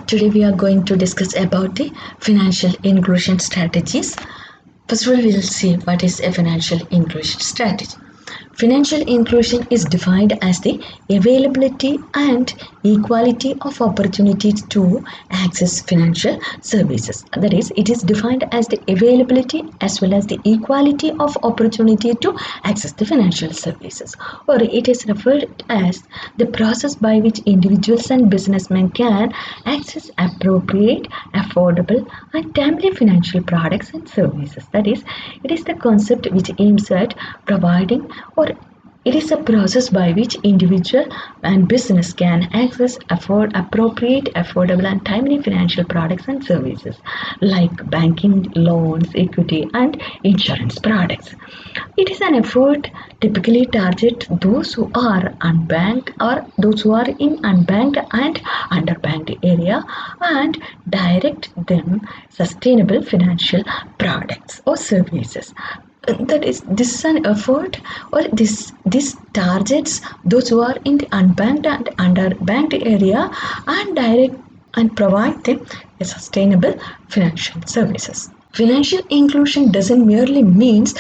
Today we are going to discuss about the financial inclusion strategies. First of all, we will see what is a financial inclusion strategy. Financial inclusion is defined as the availability and equality of opportunities to access financial services. That is, it is defined as the availability as well as the equality of opportunity to access the financial services. Or it is referred as the process by which individuals and businessmen can access appropriate, affordable, and timely financial products and services. That is, it is the concept which aims at providing, or it is a process by which individual and business can access appropriate, affordable, and timely financial products and services like banking, loans, equity, and insurance products. It is an effort typically target those who are unbanked or those who are in unbanked and underbanked area and direct them sustainable financial products or services. That is, this is an effort, or this targets those who are in the unbanked and underbanked area and direct and provide them a sustainable financial services. Financial inclusion doesn't merely means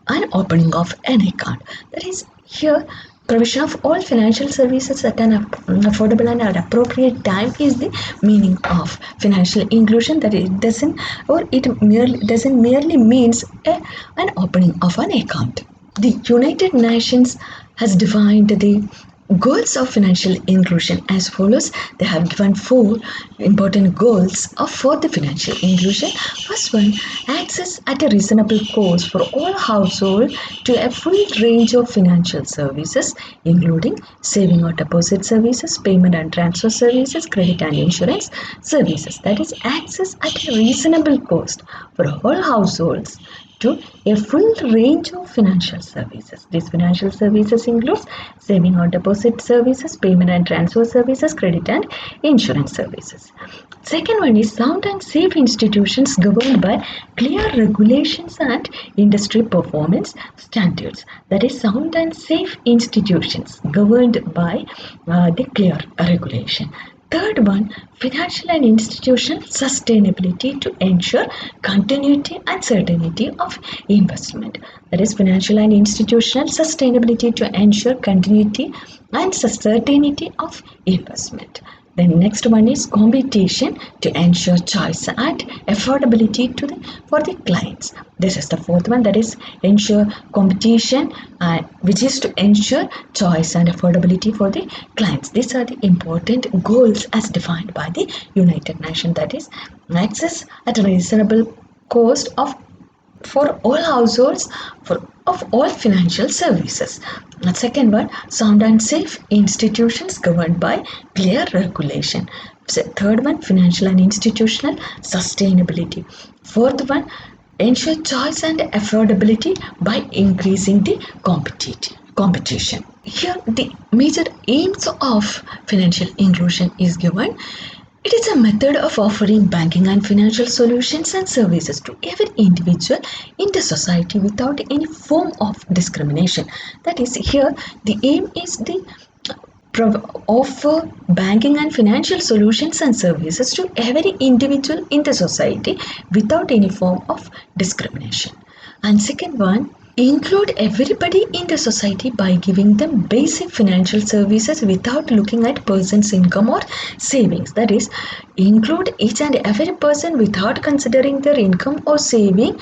an opening of an account. That is, here provision of all financial services at an affordable and at appropriate time is the meaning of financial inclusion. That it doesn't, or it merely doesn't merely means an opening of an account. The United Nations has defined the goals of financial inclusion as follows. They have given 4 important goals for the financial inclusion. First one, access at a reasonable cost for all households to a full range of financial services, including saving or deposit services, payment and transfer services, credit and insurance services. That is, access at a reasonable cost for all households to a full range of financial services. These financial services includes saving or deposit services, payment and transfer services, credit and insurance services. Second one is sound and safe institutions governed by clear regulations and industry performance standards. That is, sound and safe institutions governed by the clear regulation. Third one, financial and institutional sustainability to ensure continuity and certainty of investment. That is, financial and institutional sustainability to ensure continuity and certainty of investment. Then next one is competition to ensure choice and affordability for the clients. This is the fourth one, that is ensure competition, which is to ensure choice and affordability for the clients. These are the important goals as defined by the United Nations. That is, access at a reasonable cost for all households of all financial services. The second one, sound and safe institutions governed by clear regulation. Third one, financial and institutional sustainability. Fourth one, ensure choice and affordability by increasing the competition. Here the major aims of financial inclusion is given. It is a method of offering banking and financial solutions and services to every individual in the society without any form of discrimination. That is, here the aim is the offer banking and financial solutions and services to every individual in the society without any form of discrimination. And second one, include everybody in the society by giving them basic financial services without looking at person's income or savings. That is, include each and every person without considering their income or saving.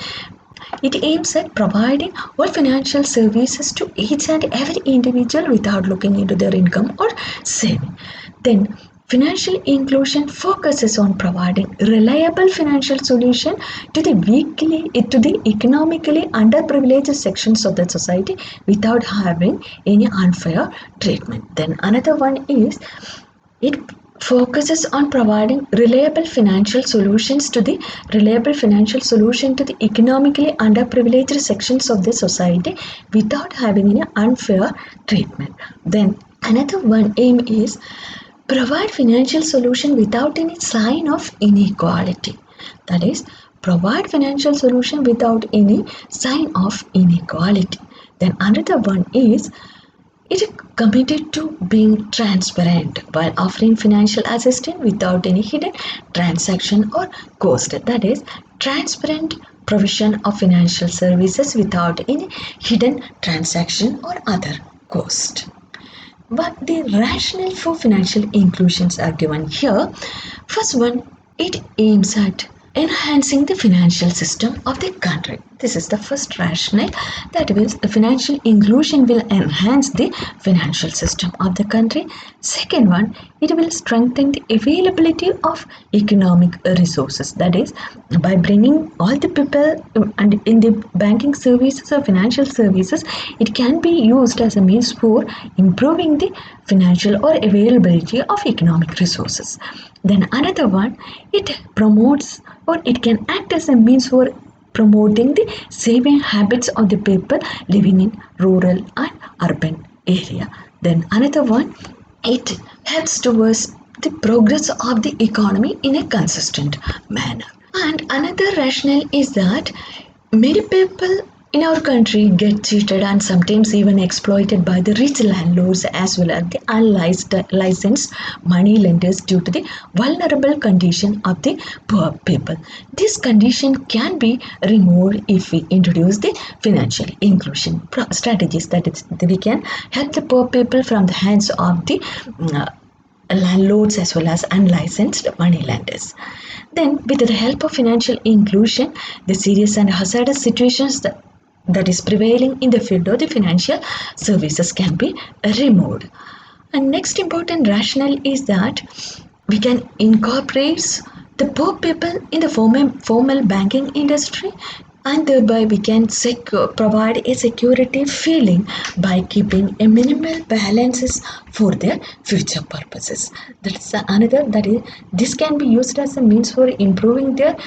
It aims at providing all financial services to each and every individual without looking into their income or saving. Then financial inclusion focuses on providing reliable financial solution to the economically underprivileged sections of the society without having any unfair treatment. Then another one is, it focuses on providing reliable financial solution to the economically underprivileged sections of the society without having any unfair treatment. Then another one aim is provide financial solution without any sign of inequality. That is, provide financial solution without any sign of inequality. Then another one is It is committed to being transparent while offering financial assistance without any hidden transaction or cost. That is, transparent provision of financial services without any hidden transaction or other cost. But the rationale for financial inclusions are given here. First one, it aims at enhancing the financial system of the country. This is the first rationale, that means the financial inclusion will enhance the financial system of the country. Second one, it will strengthen the availability of economic resources. That is, by bringing all the people and in the banking services or financial services, it can be used as a means for improving the financial or availability of economic resources. Then another one, it promotes or it can act as a means for promoting the saving habits of the people living in rural and urban area. Then another one, it helps towards the progress of the economy in a consistent manner. And another rationale is that many people in our country get cheated and sometimes even exploited by the rich landlords as well as the unlicensed money lenders due to the vulnerable condition of the poor people. This condition can be removed if we introduce the financial inclusion strategies, that is, we can help the poor people from the hands of the landlords as well as unlicensed money lenders. Then, with the help of financial inclusion, the serious and hazardous situations that is prevailing in the field of the financial services can be removed. And next important rationale is that we can incorporate the poor people in the formal banking industry, and thereby we can provide a security feeling by keeping a minimal balances for their future purposes. That's another, that is, this can be used as a means for improving the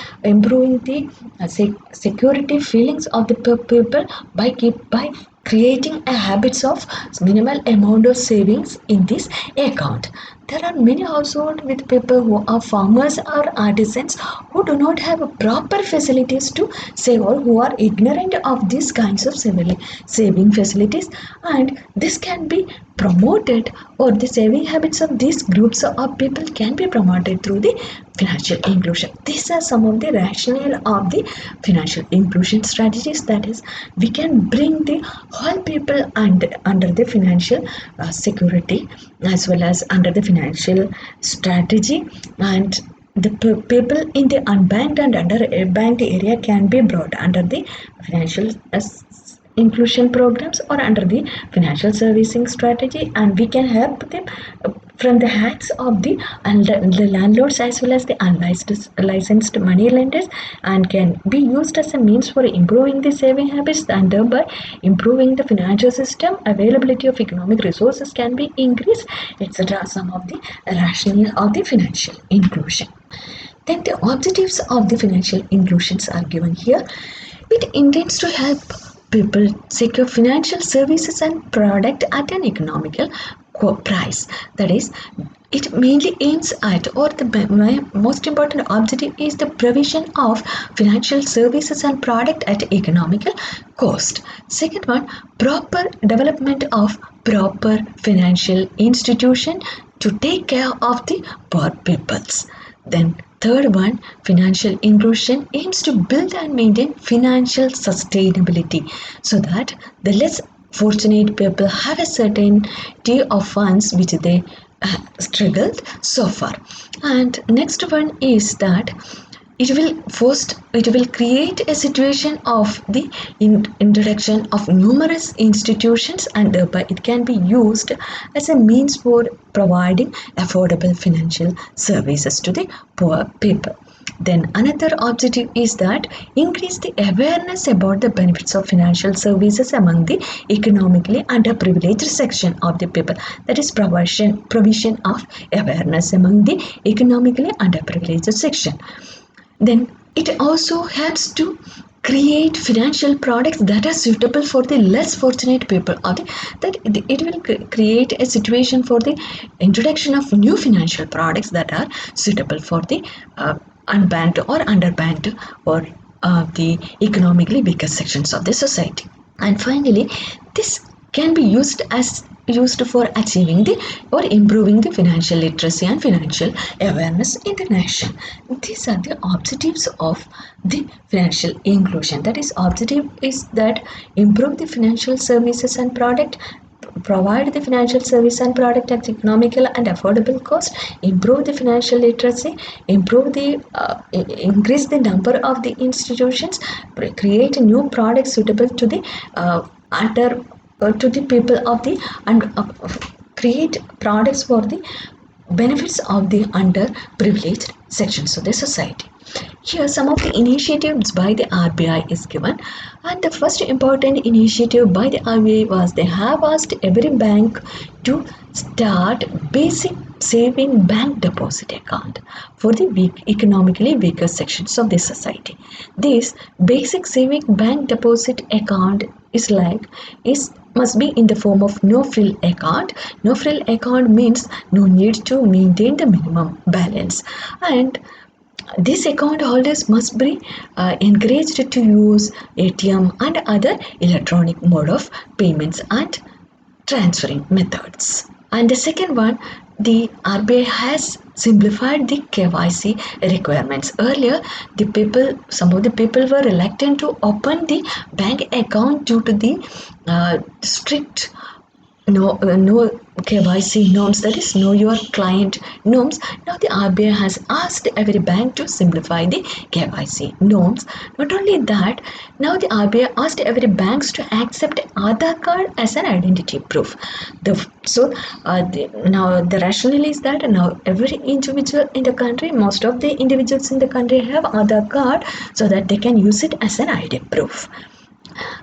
security feelings of the people by creating a habits of minimal amount of savings in this account. There are many households with people who are farmers or artisans who do not have proper facilities to save, or who are ignorant of these kinds of saving facilities, and this can be promoted, or the saving habits of these groups of people can be promoted through the financial inclusion. These are some of the rationale of the financial inclusion strategies, that is, we can bring the whole people under the financial security as well as under the financial strategy, and the people in the unbanked and underbanked area can be brought under the financial inclusion programs or under the financial servicing strategy, and we can help them from the hands of the landlords as well as the unlicensed money lenders, and can be used as a means for improving the saving habits, and thereby improving the financial system. Availability of economic resources can be increased, etc. Some of the rationale of the financial inclusion. Then the objectives of the financial inclusions are given here. It intends to help people secure financial services and product at an economical price. That is, it mainly aims at, or the most important objective is the provision of financial services and product at economical cost. Second one, proper development of proper financial institution to take care of the poor peoples. Then third one, financial inclusion aims to build and maintain financial sustainability so that the less fortunate people have a certainty of funds which they struggled so far. And next one is that it will create a situation of the introduction of numerous institutions, and thereby it can be used as a means for providing affordable financial services to the poor people. Then another objective is that increase the awareness about the benefits of financial services among the economically underprivileged section of the people. That is, provision of awareness among the economically underprivileged section. Then it also helps to create financial products that are suitable for the less fortunate people, or that it will create a situation for the introduction of new financial products that are suitable for the unbanked or underbanked or the economically weaker sections of the society. And finally, this can be used as used for achieving the or improving the financial literacy and financial awareness in the nation. These are the objectives of the financial inclusion. That is, objective is that improve the financial services and product, provide the financial service and product at economical and affordable cost, improve the financial literacy, improve the increase the number of the institutions, create new products suitable to the under to the people of the and create products for the benefits of the underprivileged sections of the society. Here, some of the initiatives by the RBI is given, and the first important initiative by the RBI was they have asked every bank to start basic saving bank deposit account for the economically weaker sections of the society. This basic saving bank deposit account is must be in the form of no frill account. No frill account means no need to maintain the minimum balance, and these account holders must be encouraged to use ATM and other electronic mode of payments and transferring methods. And the second one, the RBI has simplified the KYC requirements. Earlier, some of the people were reluctant to open the bank account due to the strict no KYC norms, that is know your client norms. Now the RBI has asked every bank to simplify the KYC norms. Not only that, now the RBI asked every banks to accept Aadhaar card as an identity proof. Now the rationale is that now every individual in the country, most of the individuals in the country have Aadhaar card, so that they can use it as an ID proof.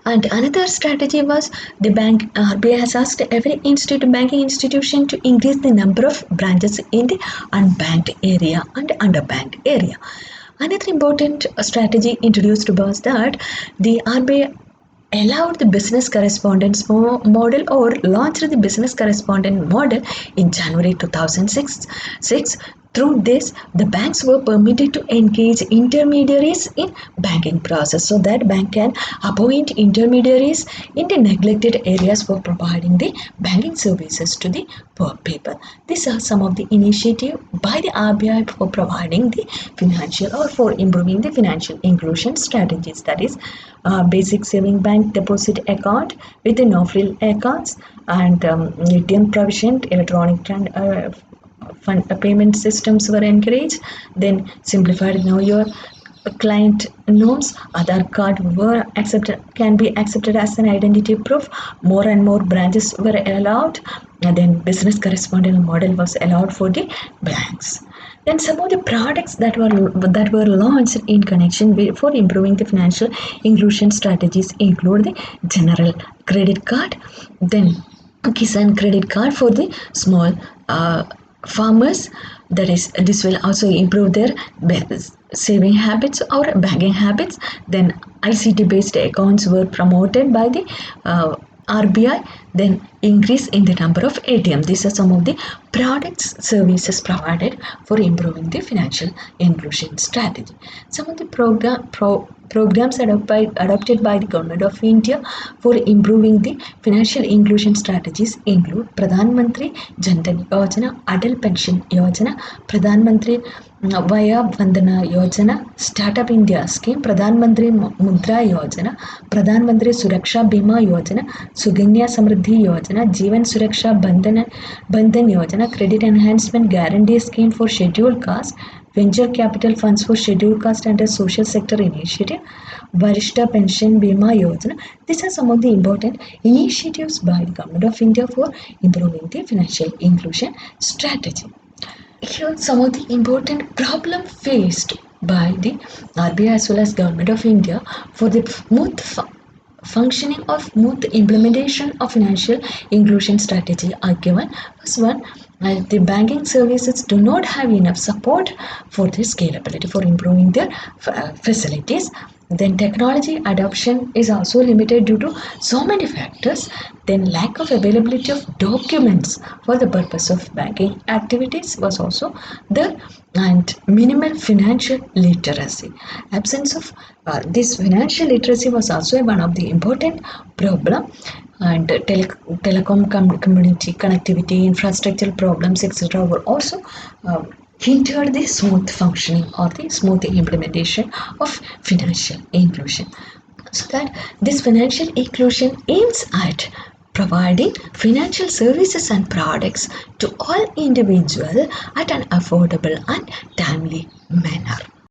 And another strategy was the bank RBI has asked every banking institution to increase the number of branches in the unbanked area and underbanked area. Another important strategy introduced was that the RBI allowed the business correspondence model or launched the business correspondent model in January 2006. Through this, the banks were permitted to engage intermediaries in banking process, so that bank can appoint intermediaries in the neglected areas for providing the banking services to the poor people. These are some of the initiatives by the RBI for providing the financial or for improving the financial inclusion strategies. That is, basic saving bank deposit account with the no frill accounts and ATM provision, electronic fund payment systems were encouraged. Then simplified know your client norms. Aadhaar card can be accepted as an identity proof. More and more branches were allowed, and then business correspondent model was allowed for the banks. Then some of the products that were launched in connection with for improving the financial inclusion strategies include the general credit card, then Kisan credit card for the small farmers. That is, this will also improve their saving habits or banking habits. Then ICT based accounts were promoted by the RBI. Then increase in the number of ATM. These are some of the products services provided for improving the financial inclusion strategy. Some of the programs adopted by the government of India for improving the financial inclusion strategies include Pradhan Mantri Jan Dhan Yojana, Atal Pension Yojana, Pradhan Mantri Vaya Vandana Yojana, Startup India Scheme, Pradhan Mantri Mudra Yojana, Pradhan Mantri Suraksha Bima Yojana, Suganya Samriddhi Yojana, Jeevan Suraksha Bandhan Yojana, Credit Enhancement Guarantee Scheme for Scheduled Caste, Venture Capital Funds for Scheduled Caste and a Social Sector Initiative, Varishta Pension Bima Yojana. These are some of the important initiatives by the Government of India for improving the financial inclusion strategy. Here some of the important problem faced by the RBI as well as Government of India for the smooth functioning of smooth implementation of financial inclusion strategy are given. First one, the banking services do not have enough support for the scalability for improving their facilities. Then technology adoption is also limited due to so many factors. Then lack of availability of documents for the purpose of banking activities was also there, and minimal financial literacy. Absence of this financial literacy was also one of the important problem. and community connectivity, infrastructure problems, etc., were also hindered the smooth functioning or the smooth implementation of financial inclusion. So that this financial inclusion aims at providing financial services and products to all individuals at an affordable and timely manner.